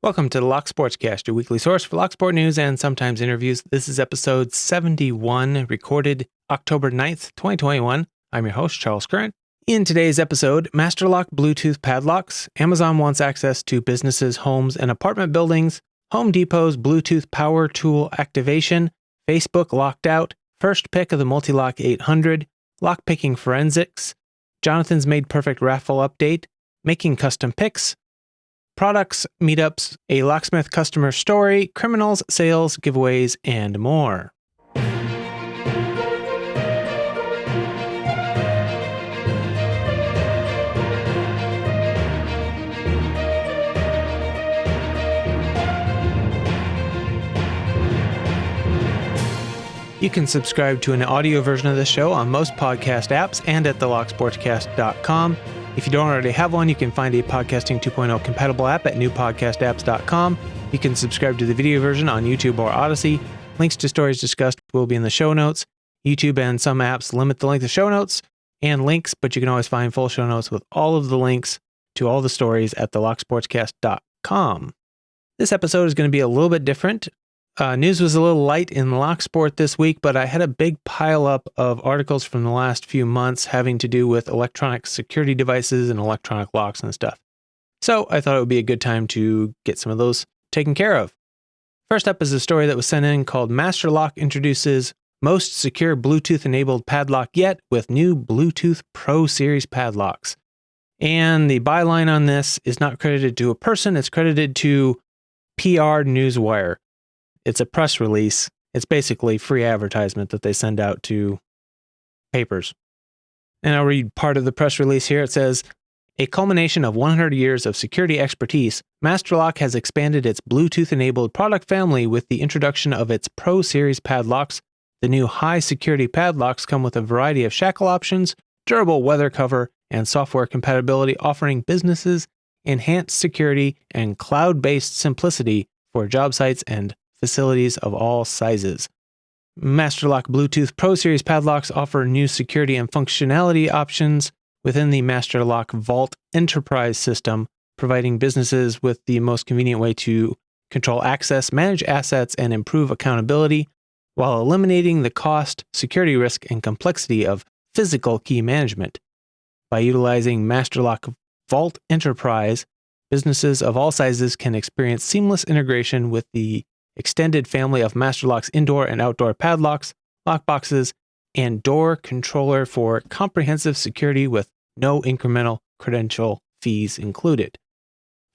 Welcome to the Lock Sportscast, your weekly source for Lock Sport news and sometimes interviews. This is episode 71, recorded October 9th, 2021. I'm your host, Charles Current. In today's episode, Master Lock Bluetooth padlocks, Amazon wants access to businesses, homes, and apartment buildings, Home Depot's Bluetooth power tool activation, Facebook locked out, first pick of the Mul-T-Lock 800, lockpicking forensics, Jonathan's Made Perfect Raffle update, making custom picks, products, meetups, a locksmith customer story, criminals, sales, giveaways, and more. You can subscribe to an audio version of this show on most podcast apps and at locksportscast.com. If you don't already have one, you can find a Podcasting 2.0 compatible app at newpodcastapps.com. You can subscribe to the video version on YouTube or Odyssey. Links to stories discussed will be in the show notes. YouTube and some apps limit the length of show notes and links, but you can always find full show notes with all of the links to all the stories at locksportscast.com. This episode is going to be a little bit different. News was a little light in Lock Sport this week, but I had a big pile up of articles from the last few months having to do with electronic security devices and electronic locks and stuff. So I thought it would be a good time to get some of those taken care of. First up is a story that was sent in called Master Lock introduces most secure Bluetooth-enabled padlock yet with new Bluetooth ProSeries padlocks. And the byline on this is not credited to a person, it's credited to PR Newswire. It's a press release. It's basically free advertisement that they send out to papers. And I'll read part of the press release here. It says, a culmination of 100 years of security expertise, Master Lock has expanded its Bluetooth-enabled product family with the introduction of its ProSeries padlocks. The new high-security padlocks come with a variety of shackle options, durable weather cover, and software compatibility, offering businesses enhanced security and cloud-based simplicity for job sites and facilities of all sizes. Master Lock Bluetooth ProSeries padlocks offer new security and functionality options within the Master Lock Vault Enterprise system, providing businesses with the most convenient way to control access, manage assets, and improve accountability, while eliminating the cost, security risk, and complexity of physical key management. By utilizing Master Lock Vault Enterprise, businesses of all sizes can experience seamless integration with the extended family of Master Lock's indoor and outdoor padlocks, lockboxes, and door controller for comprehensive security with no incremental credential fees included.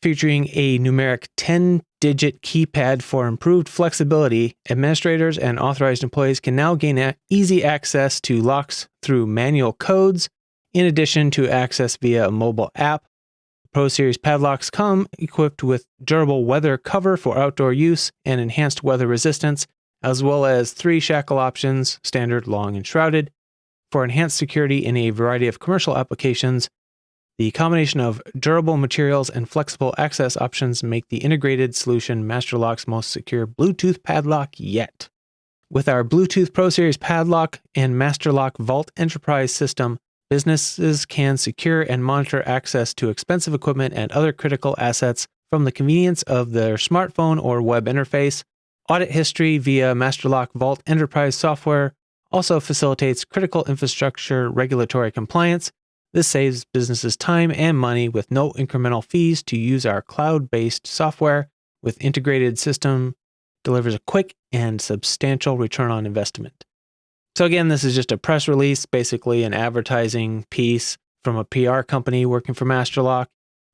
Featuring a numeric 10-digit keypad for improved flexibility, administrators and authorized employees can now gain easy access to locks through manual codes, in addition to access via a mobile app. ProSeries padlocks come equipped with durable weather cover for outdoor use and enhanced weather resistance, as well as 3 shackle options, standard, long, and shrouded, for enhanced security in a variety of commercial applications. The combination of durable materials and flexible access options make the integrated solution Master Lock's most secure Bluetooth padlock yet. With our Bluetooth ProSeries padlock and Master Lock Vault Enterprise system, businesses can secure and monitor access to expensive equipment and other critical assets from the convenience of their smartphone or web interface. Audit history via Master Lock Vault Enterprise software also facilitates critical infrastructure regulatory compliance. This saves businesses time and money with no incremental fees to use our cloud-based software with integrated system, delivers a quick and substantial return on investment. So again, this is just a press release, basically an advertising piece from a PR company working for Master Lock.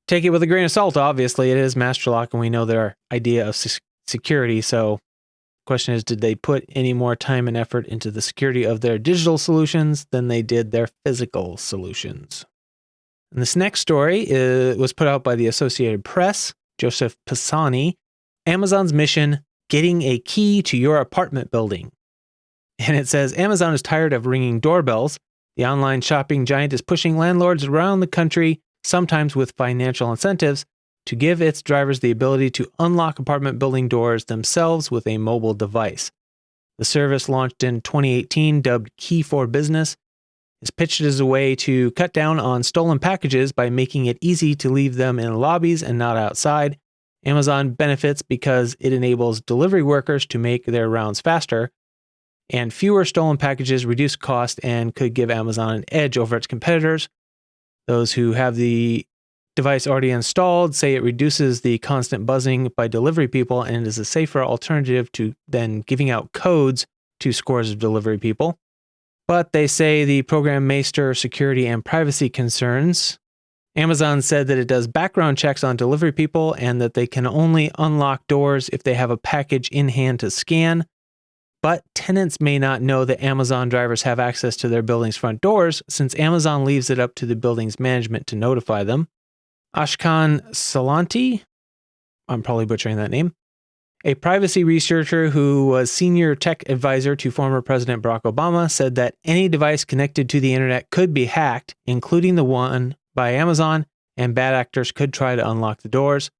Take it with a grain of salt, obviously. It is Master Lock, and we know their idea of security. So the question is, did they put any more time and effort into the security of their digital solutions than they did their physical solutions? And this next story was put out by the Associated Press, Joseph Pisani. Amazon's mission, getting a key to your apartment building. And it says, Amazon is tired of ringing doorbells. The online shopping giant is pushing landlords around the country, sometimes with financial incentives, to give its drivers the ability to unlock apartment building doors themselves with a mobile device. The service, launched in 2018, dubbed Key for Business, is pitched as a way to cut down on stolen packages by making it easy to leave them in lobbies and not outside. Amazon benefits because it enables delivery workers to make their rounds faster, and fewer stolen packages reduce cost and could give Amazon an edge over its competitors. Those who have the device already installed say it reduces the constant buzzing by delivery people and is a safer alternative to than giving out codes to scores of delivery people. But they say the program may stir security and privacy concerns. Amazon said that it does background checks on delivery people and that they can only unlock doors if they have a package in hand to scan. But tenants may not know that Amazon drivers have access to their building's front doors, since Amazon leaves it up to the building's management to notify them. Ashkan Salanti, I'm probably butchering that name, a privacy researcher who was senior tech advisor to former President Barack Obama, said that any device connected to the internet could be hacked, including the one by Amazon, and bad actors could try to unlock the doors.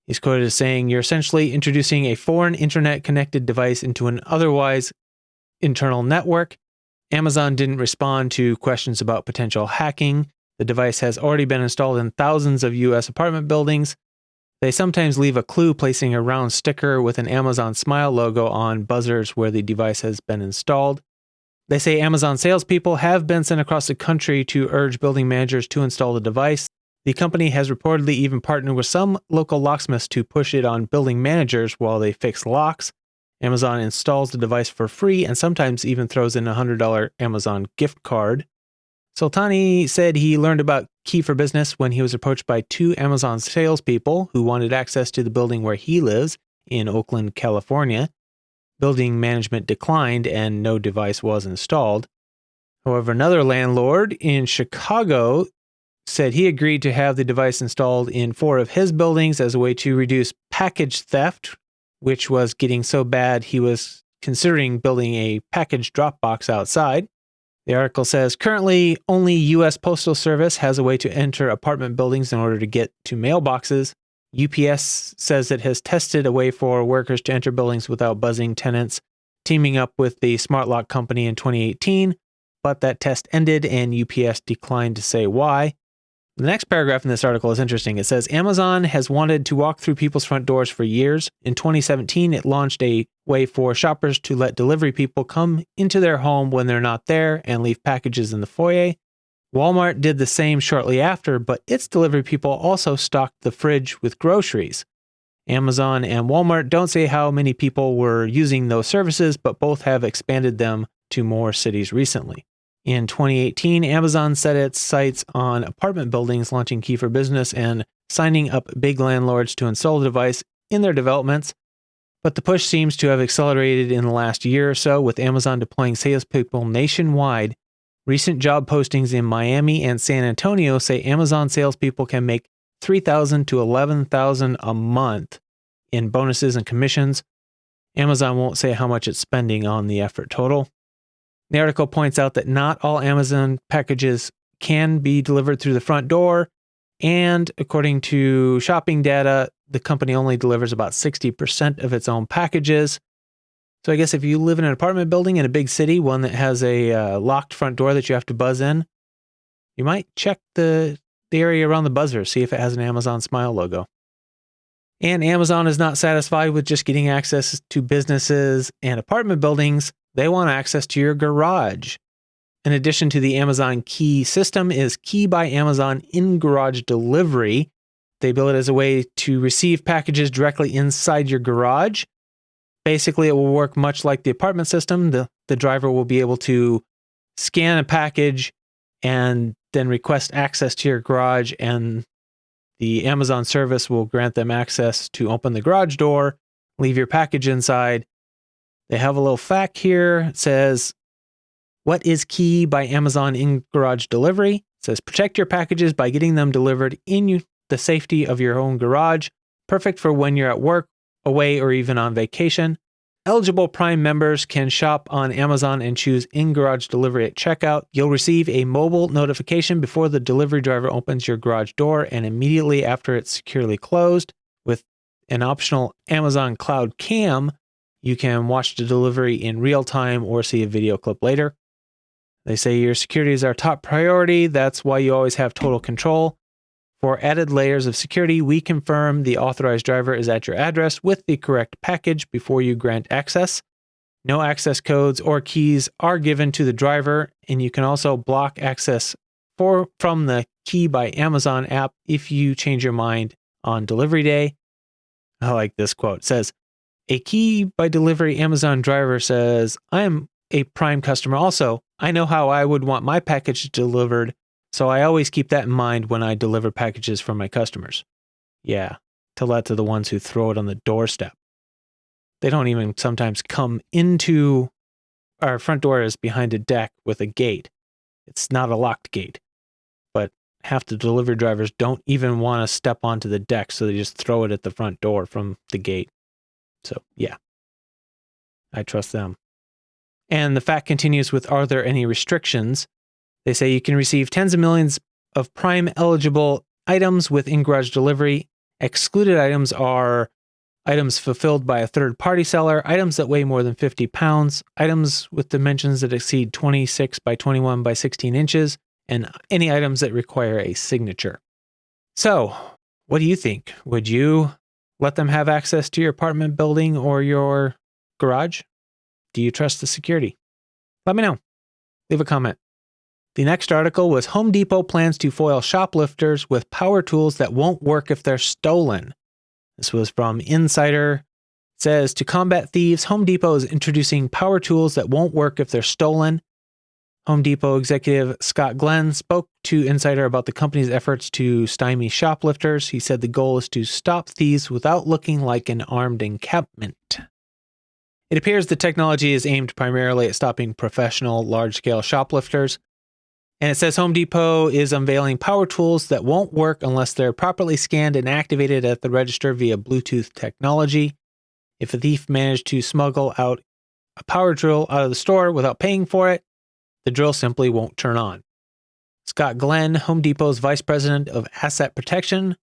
He's quoted as saying, "You're essentially introducing a foreign internet-connected device into an otherwise internal network." Amazon didn't respond to questions about potential hacking. The device has already been installed in thousands of U.S. apartment buildings. They sometimes leave a clue placing a round sticker with an Amazon Smile logo on buzzers where the device has been installed. They say Amazon salespeople have been sent across the country to urge building managers to install the device. The company has reportedly even partnered with some local locksmiths to push it on building managers while they fix locks. Amazon installs the device for free and sometimes even throws in a $100 Amazon gift card. Sultani said he learned about Key for Business when he was approached by two Amazon salespeople who wanted access to the building where he lives in Oakland, California. Building management declined and no device was installed. However, another landlord in Chicago said he agreed to have the device installed in 4 of his buildings as a way to reduce package theft, which was getting so bad he was considering building a package drop box outside. The article says, currently, only U.S. Postal Service has a way to enter apartment buildings in order to get to mailboxes. UPS says it has tested a way for workers to enter buildings without buzzing tenants, teaming up with the Smart-Lock company in 2018, but that test ended and UPS declined to say why. The next paragraph in this article is interesting. It says, Amazon has wanted to walk through people's front doors for years. In 2017, it launched a way for shoppers to let delivery people come into their home when they're not there and leave packages in the foyer. Walmart did the same shortly after, but its delivery people also stocked the fridge with groceries. Amazon and Walmart don't say how many people were using those services, but both have expanded them to more cities recently. In 2018, Amazon set its sights on apartment buildings, launching Key for Business and signing up big landlords to install the device in their developments. But the push seems to have accelerated in the last year or so, with Amazon deploying salespeople nationwide. Recent job postings in Miami and San Antonio say Amazon salespeople can make $3,000 to $11,000 a month in bonuses and commissions. Amazon won't say how much it's spending on the effort total. The article points out that not all Amazon packages can be delivered through the front door, and according to shopping data, the company only delivers about 60% of its own packages. So I guess if you live in an apartment building in a big city, one that has a locked front door that you have to buzz in, you might check the area around the buzzer, see if it has an Amazon Smile logo. And Amazon is not satisfied with just getting access to businesses and apartment buildings. They want access to your garage. In addition to the Amazon Key system is Key by Amazon in-garage delivery. They build it as a way to receive packages directly inside your garage. Basically, it will work much like the apartment system. The driver will be able to scan a package and then request access to your garage, and the Amazon service will grant them access to open the garage door, leave your package inside. They have a little fact here. It says, what is Key by Amazon in-garage delivery? It says, protect your packages by getting them delivered in the safety of your own garage. Perfect for when you're at work, away, or even on vacation. Eligible Prime members can shop on Amazon and choose in-garage delivery at checkout. You'll receive a mobile notification before the delivery driver opens your garage door and immediately after it's securely closed. With an optional Amazon Cloud Cam, you can watch the delivery in real time or see a video clip later. They say your security is our top priority. That's why you always have total control. For added layers of security, we confirm the authorized driver is at your address with the correct package before you grant access. No access codes or keys are given to the driver, and you can also block access from the Key by Amazon app if you change your mind on delivery day. I like this quote. It says, a Key by Delivery Amazon driver says, I am a Prime customer also. I know how I would want my package delivered, so I always keep that in mind when I deliver packages for my customers. Yeah, tell that to the ones who throw it on the doorstep. They don't even sometimes come into our front door is behind a deck with a gate. It's not a locked gate. But half the delivery drivers don't even want to step onto the deck, so they just throw it at the front door from the gate. So, yeah. I trust them. And the fact continues with, are there any restrictions? They say you can receive tens of millions of Prime eligible items with in-garage delivery. Excluded items are items fulfilled by a third-party seller, items that weigh more than 50 pounds, items with dimensions that exceed 26 by 21 by 16 inches, and any items that require a signature. So, what do you think? Would you let them have access to your apartment building or your garage? Do you trust the security? Let me know. Leave a comment. The next article was Home Depot plans to foil shoplifters with power tools that won't work if they're stolen. This was from Insider. It says, to combat thieves, Home Depot is introducing power tools that won't work if they're stolen. Home Depot executive Scott Glenn spoke to Insider about the company's efforts to stymie shoplifters. He said the goal is to stop thieves without looking like an armed encampment. It appears the technology is aimed primarily at stopping professional, large-scale shoplifters. And it says Home Depot is unveiling power tools that won't work unless they're properly scanned and activated at the register via Bluetooth technology. If a thief managed to smuggle out a power drill out of the store without paying for it, the drill simply won't turn on. Scott Glenn, Home Depot's vice president of asset protection,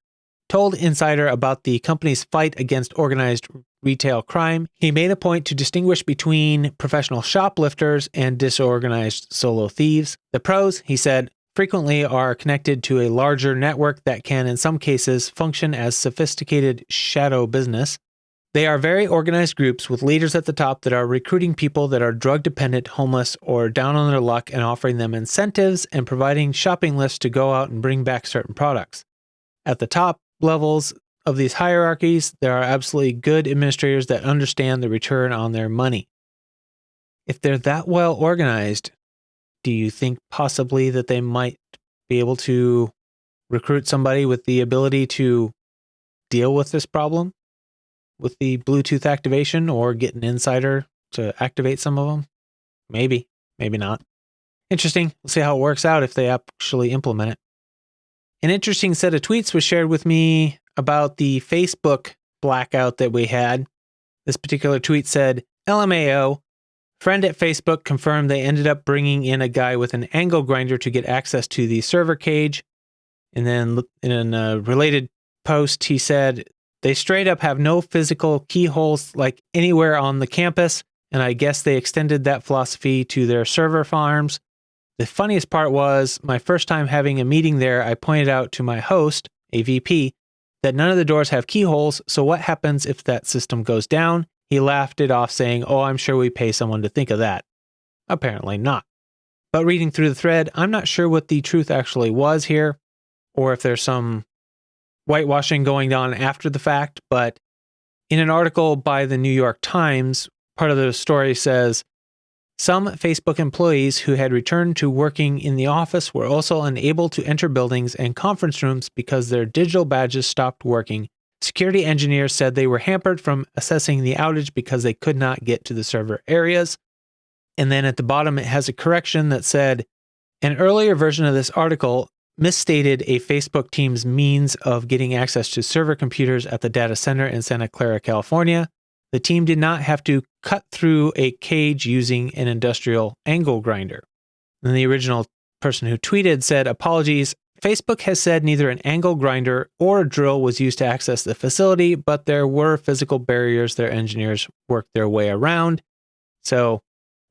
told Insider about the company's fight against organized retail crime. He made a point to distinguish between professional shoplifters and disorganized solo thieves. The pros, he said, frequently are connected to a larger network that can, in some cases, function as sophisticated shadow business. They are very organized groups with leaders at the top that are recruiting people that are drug dependent, homeless, or down on their luck and offering them incentives and providing shopping lists to go out and bring back certain products. At the top levels of these hierarchies, there are absolutely good administrators that understand the return on their money. If they're that well organized, do you think possibly that they might be able to recruit somebody with the ability to deal with this problem with the Bluetooth activation, or get an insider to activate some of them? Maybe, maybe not. Interesting. We'll see how it works out if they actually implement it. An interesting set of tweets was shared with me about the Facebook blackout that we had. This particular tweet said, LMAO, friend at Facebook confirmed they ended up bringing in a guy with an angle grinder to get access to the server cage. And then in a related post, he said, they straight up have no physical keyholes like anywhere on the campus, and I guess they extended that philosophy to their server farms. The funniest part was, my first time having a meeting there, I pointed out to my host, a VP, that none of the doors have keyholes, so what happens if that system goes down? He laughed it off saying, oh, I'm sure we pay someone to think of that. Apparently not. But reading through the thread, I'm not sure what the truth actually was here, or if there's some whitewashing going on after the fact, but in an article by the New York Times, part of the story says, some Facebook employees who had returned to working in the office were also unable to enter buildings and conference rooms because their digital badges stopped working. Security engineers said they were hampered from assessing the outage because they could not get to the server areas. And then at the bottom, it has a correction that said, an earlier version of this article misstated a Facebook team's means of getting access to server computers at the data center in Santa Clara, California. The team did not have to cut through a cage using an industrial angle grinder. And the original person who tweeted said, apologies, Facebook has said neither an angle grinder or a drill was used to access the facility, but there were physical barriers their engineers worked their way around. So,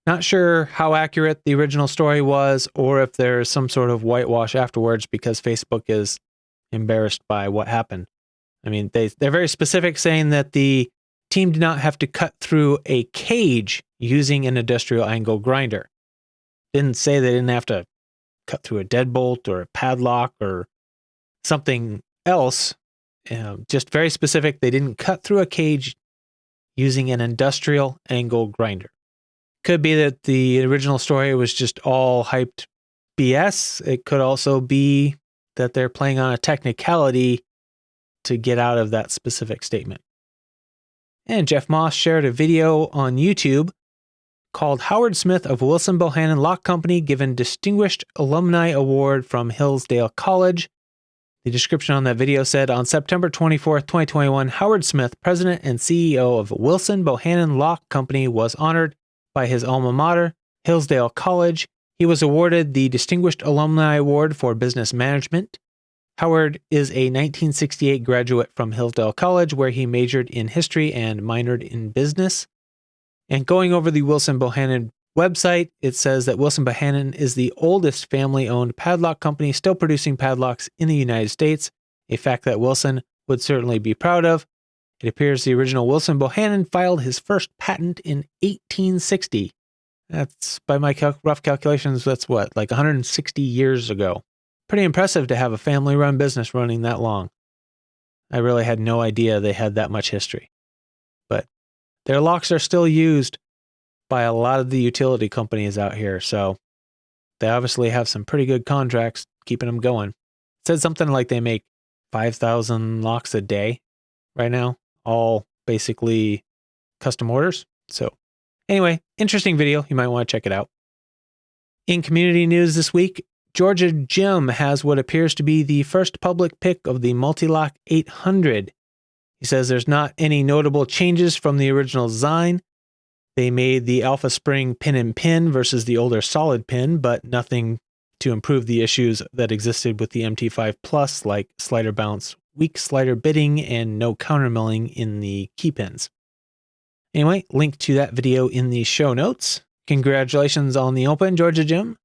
not sure how accurate the original story was, or if there's some sort of whitewash afterwards because Facebook is embarrassed by what happened. I mean, they're very specific, saying that the team did not have to cut through a cage using an industrial angle grinder. Didn't say they didn't have to cut through a deadbolt or a padlock or something else. Just very specific. They didn't cut through a cage using an industrial angle grinder. Could be that the original story was just all hyped BS. It could also be that they're playing on a technicality to get out of that specific statement. And Jeff Moss shared a video on YouTube called Howard Smith of Wilson Bohannan Lock Company given Distinguished Alumni Award from Hillsdale College. The description on that video said, on September 24th, 2021, Howard Smith, president and CEO of Wilson Bohannan Lock Company, was honored by his alma mater, Hillsdale College. He was awarded the Distinguished Alumni Award for Business Management. Howard is a 1968 graduate from Hillsdale College, where he majored in history and minored in business. And going over the Wilson Bohannan website, it says that Wilson Bohannan is the oldest family-owned padlock company still producing padlocks in the United States, a fact that Wilson would certainly be proud of. It appears the original Wilson Bohannan filed his first patent in 1860. That's, by my rough calculations, that's what, like 160 years ago. Pretty impressive to have a family-run business running that long. I really had no idea they had that much history. But their locks are still used by a lot of the utility companies out here, so they obviously have some pretty good contracts keeping them going. It said something like they make 5,000 locks a day right now, all basically custom orders. So anyway, interesting video. You might want to check it out. In community news this week, Georgia Jim has what appears to be the first public pick of the Mul-T-Lock 800. He says there's not any notable changes from the original design. They made the Alpha Spring pin and pin versus the older solid pin, but nothing to improve the issues that existed with the MT5 Plus, like slider bounce, weak slider bitting, and no countermilling in the key pins. Anyway, link to that video in the show notes. Congratulations on the open, Georgia Jim.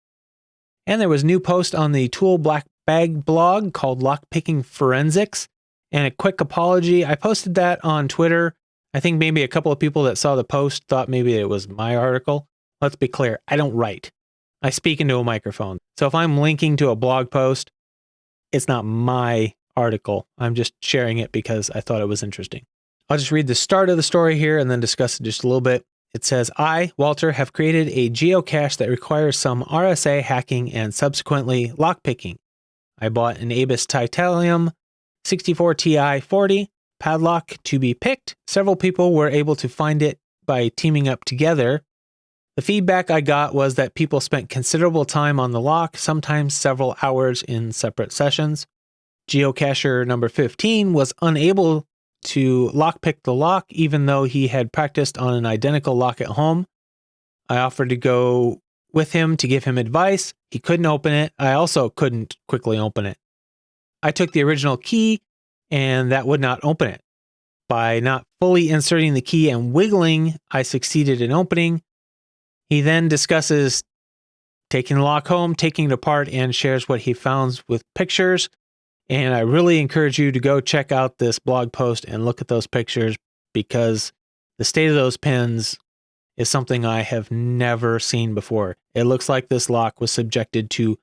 And there was a new post on the Tool Black Bag blog called Lockpicking Forensics. And a quick apology. I posted that on Twitter. I think maybe a couple of people that saw the post thought maybe it was my article. Let's be clear. I don't write. I speak into a microphone. So if I'm linking to a blog post, it's not my article. I'm just sharing it because I thought it was interesting. I'll just read the start of the story here and then discuss it just a little bit. It says, I, Walter, have created a geocache that requires some RSA hacking and subsequently lockpicking. I bought an Abus Titanium 64 Ti 40 padlock to be picked. Several people were able to find it by teaming up together. The feedback I got was that people spent considerable time on the lock, sometimes several hours in separate sessions. Geocacher number 15 was unable to lockpick the lock, even though he had practiced on an identical lock at home. I offered to go with him to give him advice. He couldn't open it. I also couldn't quickly open it. I took the original key, and that would not open it. By not fully inserting the key and wiggling, I succeeded in opening. He then discusses taking the lock home, taking it apart, and shares what he found with pictures. And I really encourage you to go check out this blog post and look at those pictures, because the state of those pins is something I have never seen before. It looks like this lock was subjected to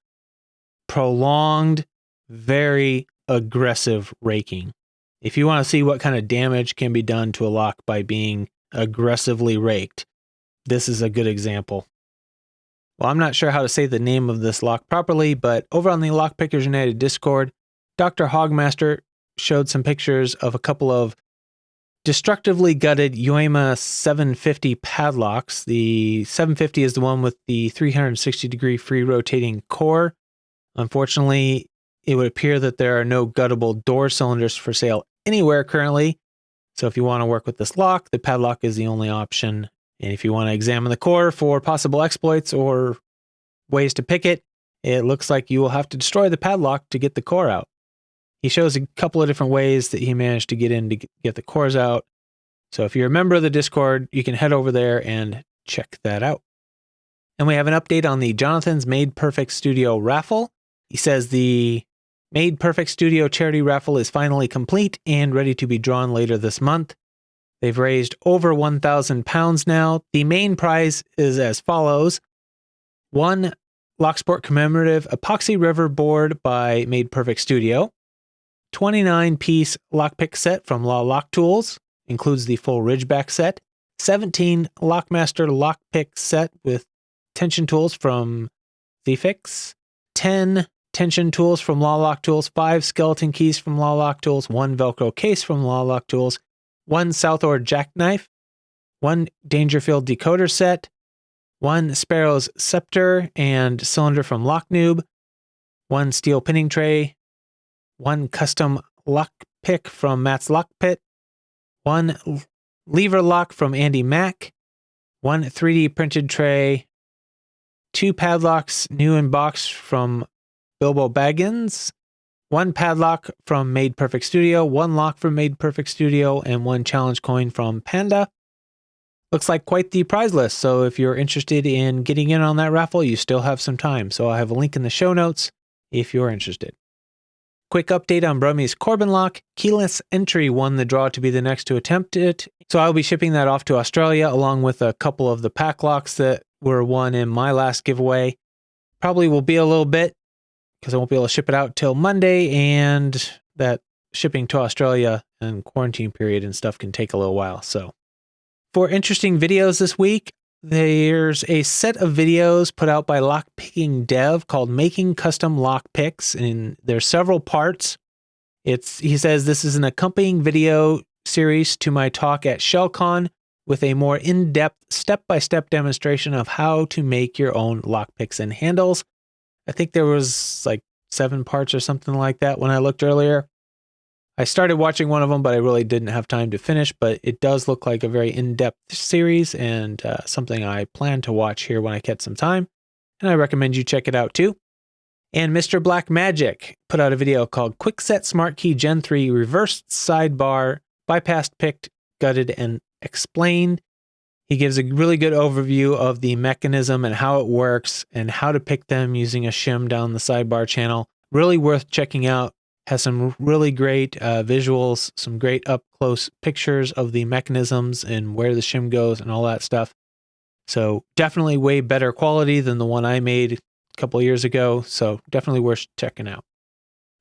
prolonged, very aggressive raking. If you want to see what kind of damage can be done to a lock by being aggressively raked, this is a good example. Well, I'm not sure how to say the name of this lock properly, but over on the Lockpickers United Discord, Dr. Hogmaster showed some pictures of a couple of destructively gutted Yuema 750 padlocks. The 750 is the one with the 360-degree free rotating core. Unfortunately, it would appear that there are no guttable door cylinders for sale anywhere currently. So if you want to work with this lock, the padlock is the only option. And if you want to examine the core for possible exploits or ways to pick it, it looks like you will have to destroy the padlock to get the core out. He shows a couple of different ways that he managed to get in to get the cores out. So if you're a member of the Discord, you can head over there and check that out. And we have an update on the Jonathan's Made Perfect Studio raffle. He says the Made Perfect Studio charity raffle is finally complete and ready to be drawn later this month. They've raised over £1,000 now. The main prize is as follows. 1 Locksport commemorative epoxy river board by Made Perfect Studio. 29-piece lockpick set from Lock Tools, includes the full Ridgeback set. 17 Lockmaster lockpick set with tension tools from Z-Fix. 10 tension tools from Lock Tools. 5 skeleton keys from Lock Tools. 1 Velcro case from Lock Tools. 1 Southord jackknife. 1 Dangerfield decoder set. 1 Sparrow's scepter and cylinder from Locknoob. 1 steel pinning tray. 1 custom lock pick from Matt's Lock Pit. 1 lever lock from Andy Mack. 1 3D printed tray. 2 padlocks new in box from Bilbo Baggins. 1 padlock from Made Perfect Studio. 1 lock from Made Perfect Studio. And 1 challenge coin from Panda. Looks like quite the prize list. So if you're interested in getting in on that raffle, you still have some time. So I'll have a link in the show notes if you're interested. Quick update on Brummie's Corbin lock. Keyless Entry won the draw to be the next to attempt it. So I'll be shipping that off to Australia along with a couple of the pack locks that were won in my last giveaway. Probably will be a little bit because I won't be able to ship it out till Monday, and that shipping to Australia and quarantine period and stuff can take a little while. So for interesting videos this week, there's a set of videos put out by Lockpicking Dev called Making Custom Lock Picks, and there's several parts. He says this is an accompanying video series to my talk at ShellCon with a more in-depth step-by-step demonstration of how to make your own lock picks and handles. I think there was like 7 parts or something like that when I looked earlier. I started watching one of them, but I really didn't have time to finish, but it does look like a very in-depth series and something I plan to watch here when I get some time, and I recommend you check it out too. And Mr. Black Magic put out a video called Kwikset Smartkey Gen 3 Reversed Sidebar, Bypassed, Picked, Gutted, and Explained. He gives a really good overview of the mechanism and how it works and how to pick them using a shim down the sidebar channel. Really worth checking out. Has some really great visuals, some great up-close pictures of the mechanisms and where the shim goes and all that stuff. So definitely way better quality than the one I made a couple years ago. So definitely worth checking out.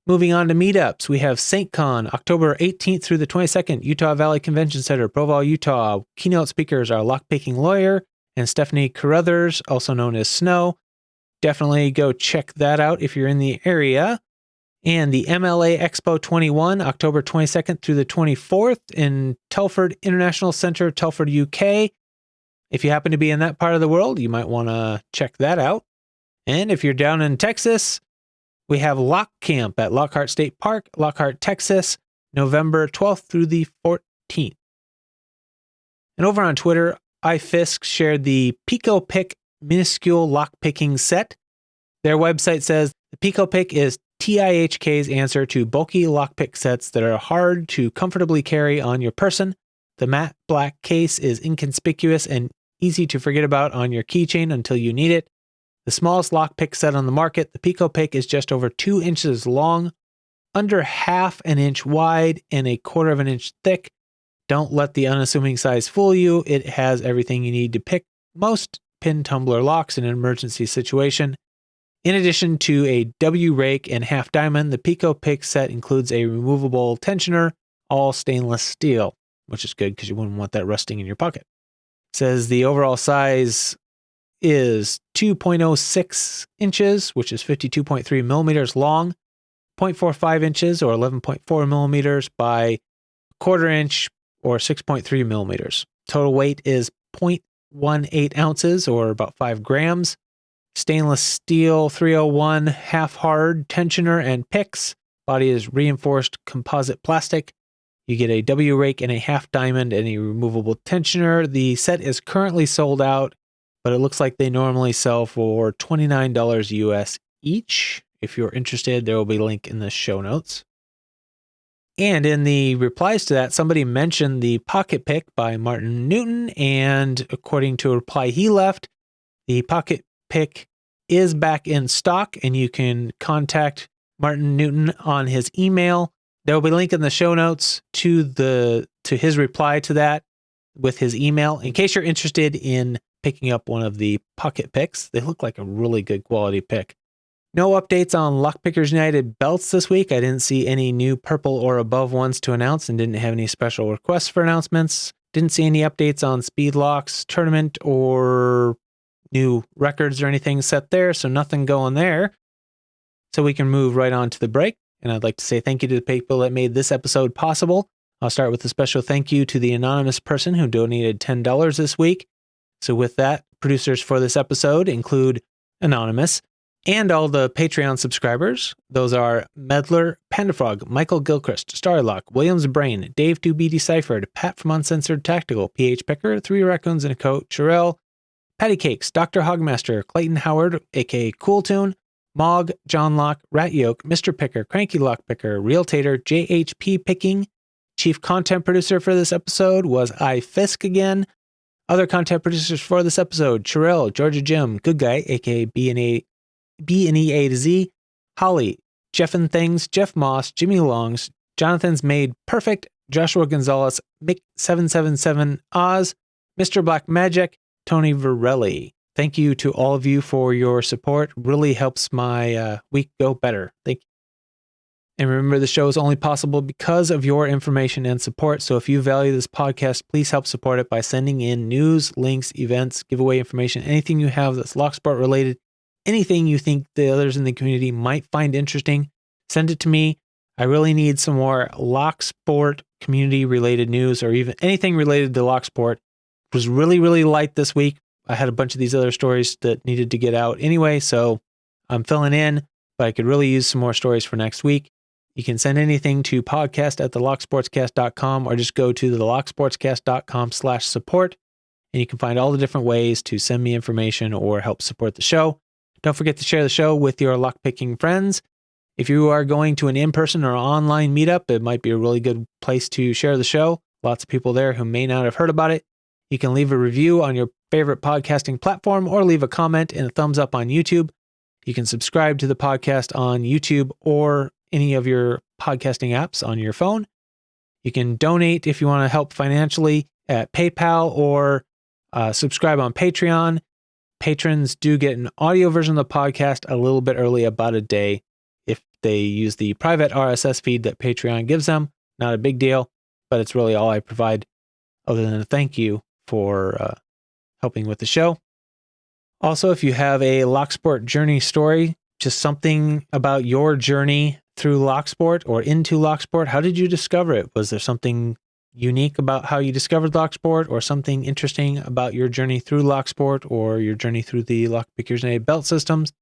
Moving on to meetups, we have SaintCon, October 18th through the 22nd, Utah Valley Convention Center, Provo, Utah. Keynote speakers are Lockpicking Lawyer and Stephanie Carruthers, also known as Snow. Definitely go check that out if you're in the area. And the MLA Expo 21, October 22nd through the 24th in Telford International Center, Telford, UK. If you happen to be in that part of the world, you might want to check that out. And if you're down in Texas, we have Lock Camp at Lockhart State Park, Lockhart, Texas, November 12th through the 14th. And over on Twitter, iFisk shared the Pico Pick minuscule lockpicking set. Their website says the Pico Pick is TIHK's answer to bulky lockpick sets that are hard to comfortably carry on your person. The matte black case is inconspicuous and easy to forget about on your keychain until you need it. The smallest lockpick set on the market, the Pico Pick, is just over 2 inches long, under ½ an inch wide, and 1/4 inch thick. Don't let the unassuming size fool you. It has everything you need to pick most pin tumbler locks in an emergency situation. In addition to a W rake and half diamond, the Pico Pick set includes a removable tensioner, all stainless steel, which is good because you wouldn't want that rusting in your pocket. It says the overall size is 2.06 inches, which is 52.3 millimeters long, 0.45 inches or 11.4 millimeters by 1/4 inch or 6.3 millimeters. Total weight is 0.18 ounces or about 5 grams. Stainless steel 301 half hard tensioner and picks. Body is reinforced composite plastic. You get a W rake and a half diamond and a removable tensioner. The set is currently sold out, but it looks like they normally sell for $29 US each. If you're interested, there will be a link in the show notes. And in the replies to that, somebody mentioned the Pocket Pick by Martin Newton, and according to a reply he left, the Pocket Pick is back in stock, and you can contact Martin Newton on his email. There will be a link in the show notes to his reply to that with his email. In case you're interested in picking up one of the pocket picks, they look like a really good quality pick. No updates on Lockpickers United belts this week. I didn't see any new purple or above ones to announce and didn't have any special requests for announcements. Didn't see any updates on Speed Locks tournament or new records or anything set there, so nothing going there. So we can move right on to the break. And I'd like to say thank you to the people that made this episode possible. I'll start with a special thank you to the anonymous person who donated $10 this week. So with that, producers for this episode include Anonymous and all the Patreon subscribers. Those are Medler, Pandafrog, Michael Gilchrist, Starlock, Williams Brain, Dave 2B Deciphered, Pat from Uncensored Tactical, PH Picker, 3 Raccoons and a Coat, Sherelle, Patty Cakes, Dr. Hogmaster, Clayton Howard, aka Cool Tune, Mog, John Locke, Rat Yoke, Mr. Picker, Cranky Lock Picker, Real Tater, JHP Picking. Chief content producer for this episode was I Fisk again. Other content producers for this episode, Sherelle, Georgia Jim, Good Guy, aka B&E A to Z, Holly, Jeff and Things, Jeff Moss, Jimmy Longs, Jonathan's Made Perfect, Joshua Gonzalez, Mick777 Oz, Mr. Black Magic, Tony Varelli. Thank you to all of you for your support. Really helps my week go better. Thank you. And remember, the show is only possible because of your information and support. So if you value this podcast, please help support it by sending in news, links, events, giveaway information, anything you have that's Locksport related, anything you think the others in the community might find interesting, send it to me. I really need some more Locksport community related news or even anything related to Locksport. It was really, really light this week. I had a bunch of these other stories that needed to get out anyway, so I'm filling in, but I could really use some more stories for next week. You can send anything to podcast@thelocksportscast.com or just go to the locksportscast.com/support, and you can find all the different ways to send me information or help support the show. Don't forget to share the show with your lockpicking friends. If you are going to an in-person or online meetup, it might be a really good place to share the show. Lots of people there who may not have heard about it. You can leave a review on your favorite podcasting platform or leave a comment and a thumbs up on YouTube. You can subscribe to the podcast on YouTube or any of your podcasting apps on your phone. You can donate if you want to help financially at PayPal or subscribe on Patreon. Patrons do get an audio version of the podcast a little bit early, about a day, if they use the private RSS feed that Patreon gives them. Not a big deal, but it's really all I provide other than a thank you for helping with the show. Also, if you have a Locksport journey story, just something about your journey through Locksport or into Locksport, how did you discover it? Was there something unique about how you discovered Locksport, or something interesting about your journey through Locksport or your journey through the Lockpickers United belt systems?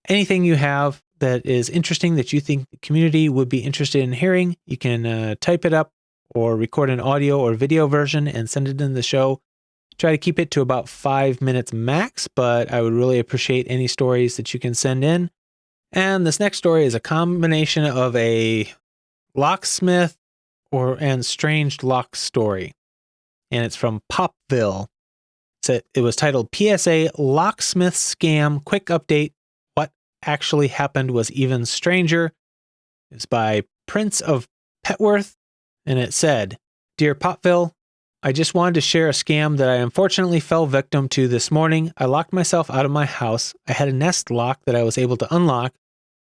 Anything you have that is interesting that you think the community would be interested in hearing, you can type it up or record an audio or video version and send it in the show. Try to keep it to about 5 minutes max, but I would really appreciate any stories that you can send in. And this next story is a combination of a locksmith and strange lock story. And it's from Popville. It was titled PSA Locksmith Scam Quick Update. What actually happened was even stranger. It's by Prince of Petworth. And it said, Dear Popville, I just wanted to share a scam that I unfortunately fell victim to this morning. I locked myself out of my house. I had a Nest lock that I was able to unlock,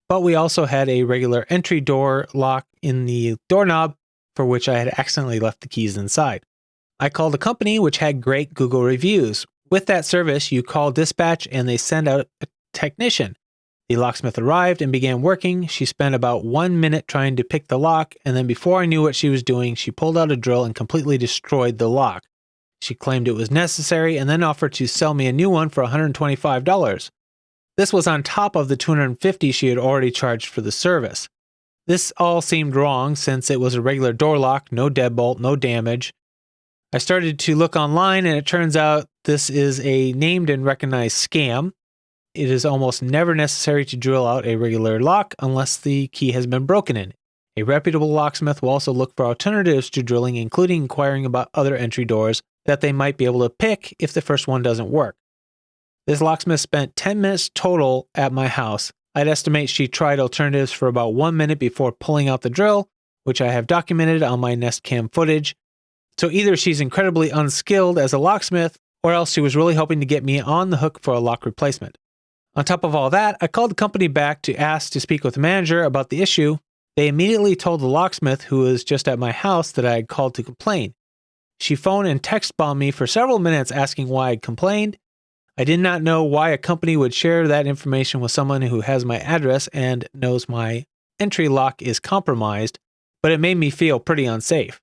but we also had a regular entry door lock in the doorknob for which I had accidentally left the keys inside. I called a company which had great Google reviews. With that service, you call dispatch and they send out a technician. The locksmith arrived and began working. She spent about 1 minute trying to pick the lock, and then before I knew what she was doing, she pulled out a drill and completely destroyed the lock. She claimed it was necessary and then offered to sell me a new one for $125. This was on top of the $250 she had already charged for the service. This all seemed wrong since it was a regular door lock, no deadbolt, no damage. I started to look online and it turns out this is a named and recognized scam. It is almost never necessary to drill out a regular lock unless the key has been broken in. A reputable locksmith will also look for alternatives to drilling, including inquiring about other entry doors that they might be able to pick if the first one doesn't work. This locksmith spent 10 minutes total at my house. I'd estimate she tried alternatives for about 1 minute before pulling out the drill, which I have documented on my Nest Cam footage. So either she's incredibly unskilled as a locksmith, or else she was really hoping to get me on the hook for a lock replacement. On top of all that, I called the company back to ask to speak with the manager about the issue. They immediately told the locksmith, who was just at my house, that I had called to complain. She phoned and text bombed me for several minutes asking why I'd complained. I did not know why a company would share that information with someone who has my address and knows my entry lock is compromised, but it made me feel pretty unsafe.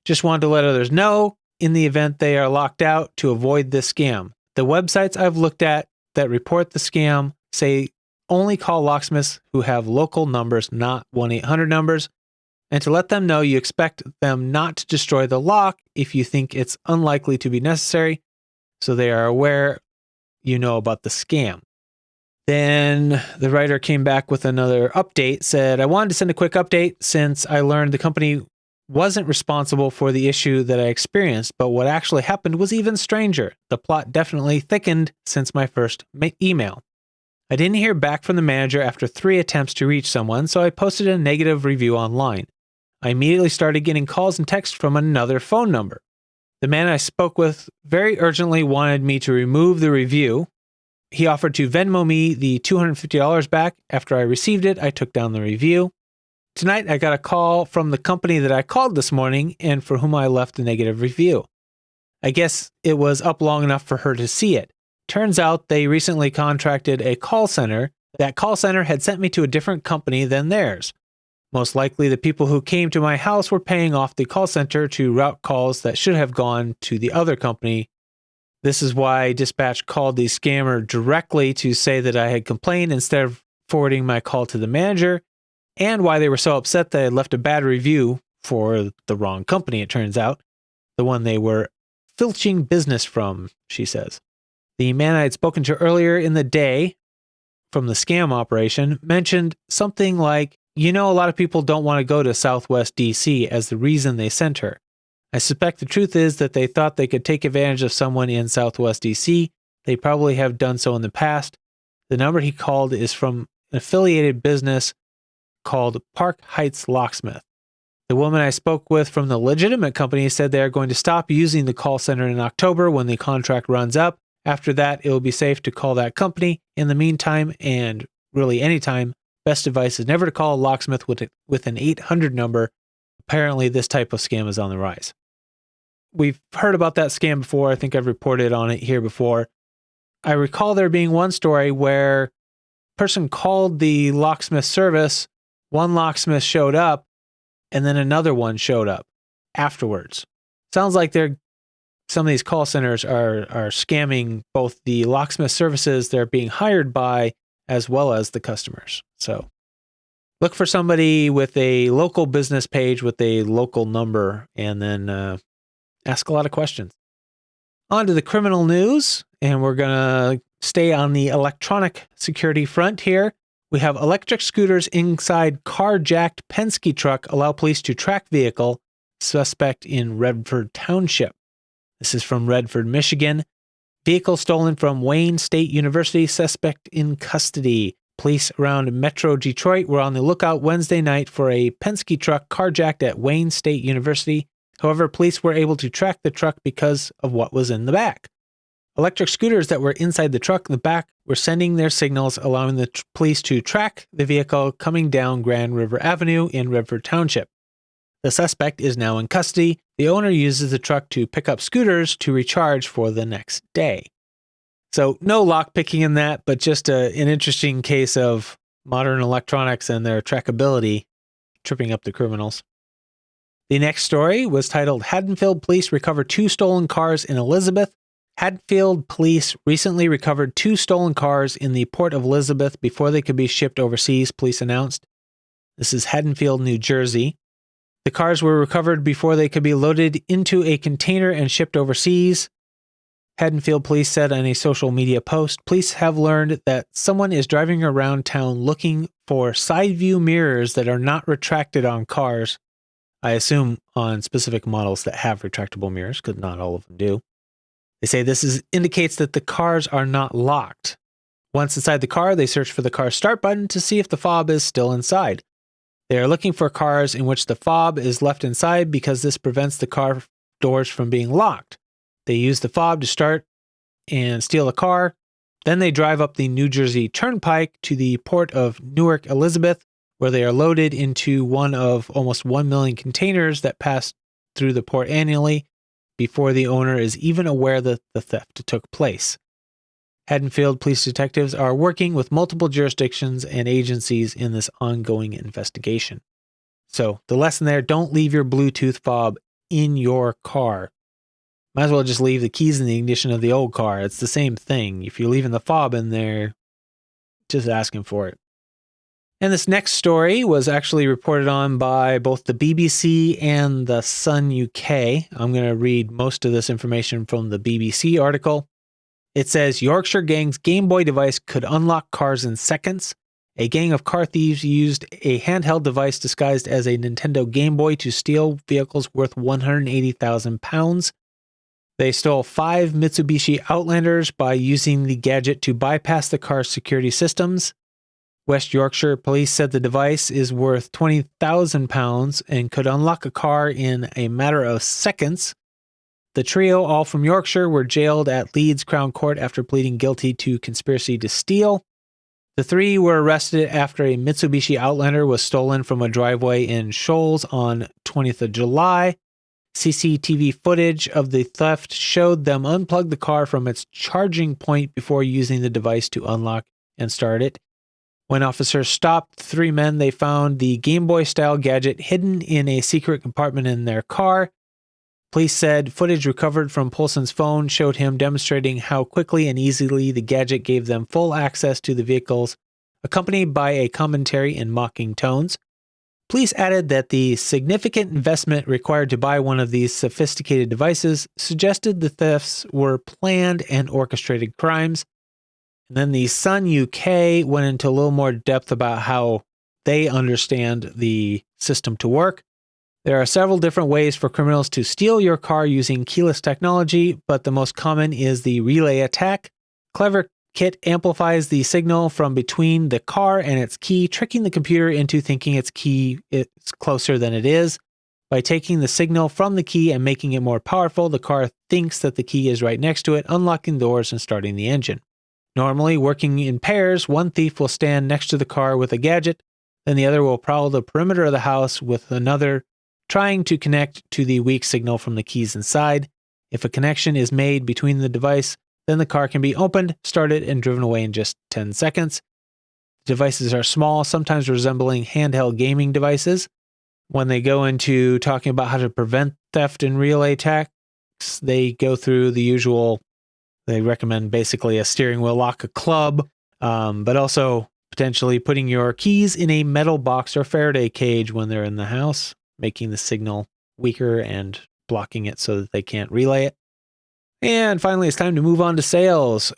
Just wanted to let others know in the event they are locked out to avoid this scam. The websites I've looked at that report the scam say only call locksmiths who have local numbers, not 1-800 numbers, and to let them know you expect them not to destroy the lock if you think it's unlikely to be necessary, so they are aware you know about the scam. Then the writer came back with another update, said, I wanted to send a quick update since I learned the company wasn't responsible for the issue that I experienced, but what actually happened was even stranger. The plot definitely thickened since my first email. I didn't hear back from the manager after 3 attempts to reach someone, so I posted a negative review online. I immediately started getting calls and texts from another phone number. The man I spoke with very urgently wanted me to remove the review. He offered to Venmo me the $250 back. After I received it, I took down the review. Tonight, I got a call from the company that I called this morning and for whom I left a negative review. I guess it was up long enough for her to see it. Turns out they recently contracted a call center. That call center had sent me to a different company than theirs. Most likely, the people who came to my house were paying off the call center to route calls that should have gone to the other company. This is why dispatch called the scammer directly to say that I had complained instead of forwarding my call to the manager, and why they were so upset that I had left a bad review for the wrong company, it turns out. The one they were filching business from, she says. The man I had spoken to earlier in the day from the scam operation mentioned something like, a lot of people don't want to go to Southwest DC as the reason they sent her. I suspect the truth is that they thought they could take advantage of someone in Southwest DC. They probably have done so in the past. The number he called is from an affiliated business called Park Heights Locksmith. The woman I spoke with from the legitimate company said they are going to stop using the call center in October when the contract runs up. After that, it will be safe to call that company. In the meantime, and really anytime, best advice is never to call a locksmith with an 800 number. Apparently, this type of scam is on the rise. We've heard about that scam before. I think I've reported on it here before. I recall there being one story where a person called the locksmith service, one locksmith showed up, and then another one showed up afterwards. Sounds like some of these call centers are scamming both the locksmith services they're being hired by as well as the customers. So look for somebody with a local business page with a local number and then ask a lot of questions. On to the criminal news, and we're going to stay on the electronic security front here. We have electric scooters inside carjacked Penske truck allow police to track vehicle, suspect in Redford Township. This is from Redford, Michigan. Vehicle stolen from Wayne State University, suspect in custody. Police around Metro Detroit were on the lookout Wednesday night for a Penske truck carjacked at Wayne State University. However, police were able to track the truck because of what was in the back. Electric scooters that were inside the truck in the back were sending their signals, allowing the police to track the vehicle coming down Grand River Avenue in Redford Township. The suspect is now in custody. The owner uses the truck to pick up scooters to recharge for the next day. So no lock picking in that, but just an interesting case of modern electronics and their trackability tripping up the criminals. The next story was titled, Haddonfield Police Recover 2 Stolen Cars in Elizabeth. Haddonfield Police recently recovered 2 stolen cars in the Port of Elizabeth before they could be shipped overseas, police announced. This is Haddonfield, New Jersey. The cars were recovered before they could be loaded into a container and shipped overseas. Haddonfield Police said on a social media post, police have learned that someone is driving around town looking for side view mirrors that are not retracted on cars. I assume on specific models that have retractable mirrors, because not all of them do. They say this indicates that the cars are not locked. Once inside the car, they search for the car's start button to see if the fob is still inside. They are looking for cars in which the fob is left inside because this prevents the car doors from being locked. They use the fob to start and steal the car. Then they drive up the New Jersey Turnpike to the port of Newark Elizabeth, where they are loaded into one of almost 1 million containers that pass through the port annually before the owner is even aware that the theft took place. Haddonfield police detectives are working with multiple jurisdictions and agencies in this ongoing investigation. So the lesson there, don't leave your Bluetooth fob in your car. Might as well just leave the keys in the ignition of the old car. It's the same thing. If you're leaving the fob in there, just asking for it. And this next story was actually reported on by both the BBC and the Sun UK. I'm going to read most of this information from the BBC article. It says, Yorkshire gang's Game Boy device could unlock cars in seconds. A gang of car thieves used a handheld device disguised as a Nintendo Game Boy to steal vehicles worth £180,000. They stole 5 Mitsubishi Outlanders by using the gadget to bypass the car's security systems. West Yorkshire police said the device is worth £20,000 and could unlock a car in a matter of seconds. The trio, all from Yorkshire, were jailed at Leeds Crown Court after pleading guilty to conspiracy to steal. The 3 were arrested after a Mitsubishi Outlander was stolen from a driveway in Shoals on 20th of July. CCTV footage of the theft showed them unplug the car from its charging point before using the device to unlock and start it. When officers stopped the 3 men, they found the Game Boy-style gadget hidden in a secret compartment in their car. Police said footage recovered from Polson's phone showed him demonstrating how quickly and easily the gadget gave them full access to the vehicles, accompanied by a commentary in mocking tones. Police added that the significant investment required to buy one of these sophisticated devices suggested the thefts were planned and orchestrated crimes. And then the Sun UK went into a little more depth about how they understand the system to work. There are several different ways for criminals to steal your car using keyless technology, but the most common is the relay attack. Clever Kit amplifies the signal from between the car and its key, tricking the computer into thinking its key is closer than it is. By taking the signal from the key and making it more powerful, the car thinks that the key is right next to it, unlocking doors and starting the engine. Normally, working in pairs, one thief will stand next to the car with a gadget, then the other will prowl the perimeter of the house with another, trying to connect to the weak signal from the keys inside. If a connection is made between the device, then the car can be opened, started, and driven away in just 10 seconds. The devices are small, sometimes resembling handheld gaming devices. When they go into talking about how to prevent theft and relay attacks, they go through the usual. They recommend basically a steering wheel lock, a club, but also potentially putting your keys in a metal box or Faraday cage when they're in the house, making the signal weaker and blocking it so that they can't relay it. And finally, it's time to move on to sales.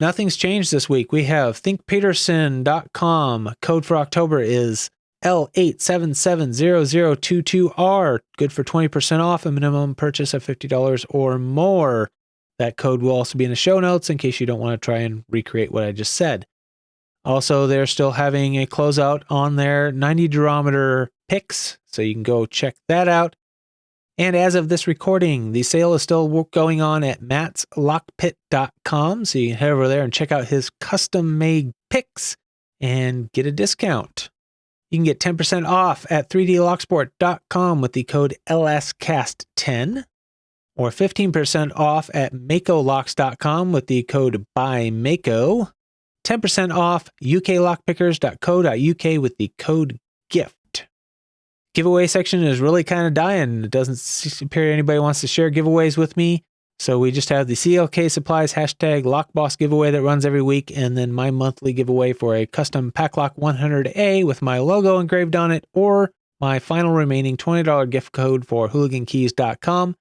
Nothing's changed this week. We have thinkpeterson.com. Code for October is L8770022R. Good for 20% off a minimum purchase of $50 or more. That code will also be in the show notes in case you don't want to try and recreate what I just said. Also, they're still having a closeout on their 90 durometer picks, so you can go check that out. And as of this recording, the sale is still going on at mattslockpit.com, so you can head over there and check out his custom-made picks and get a discount. You can get 10% off at 3dlocksport.com with the code LSCAST10, or 15% off at makolocks.com with the code BYMAKO, 10% off uklockpickers.co.uk with the code GIFT. Giveaway section is really kind of dying. It doesn't appear anybody wants to share giveaways with me. So we just have the CLK Supplies hashtag LockBoss giveaway that runs every week, and then my monthly giveaway for a custom Padlock 100A with my logo engraved on it, or my final remaining $20 gift code for hooligankeys.com.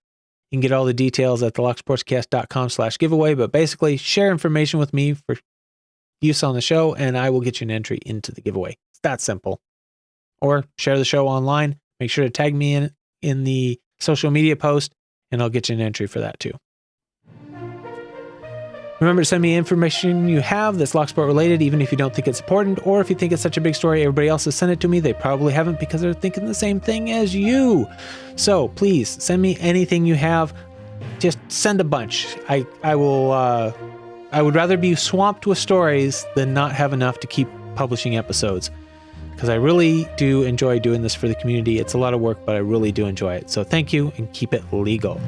You can get all the details at the locksportscast.com/giveaway, but basically share information with me for use on the show, and I will get you an entry into the giveaway. It's that simple. Or share the show online. Make sure to tag me in the social media post, and I'll get you an entry for that too. Remember to send me information you have that's Locksport related, even if you don't think it's important, or if you think it's such a big story everybody else has sent it to me, they probably haven't because they're thinking the same thing as you. So please send me anything you have. Just send a bunch. I would rather be swamped with stories than not have enough to keep publishing episodes, because I really do enjoy doing this for the community. It's a lot of work, but I really do enjoy it. So thank you, and keep it legal.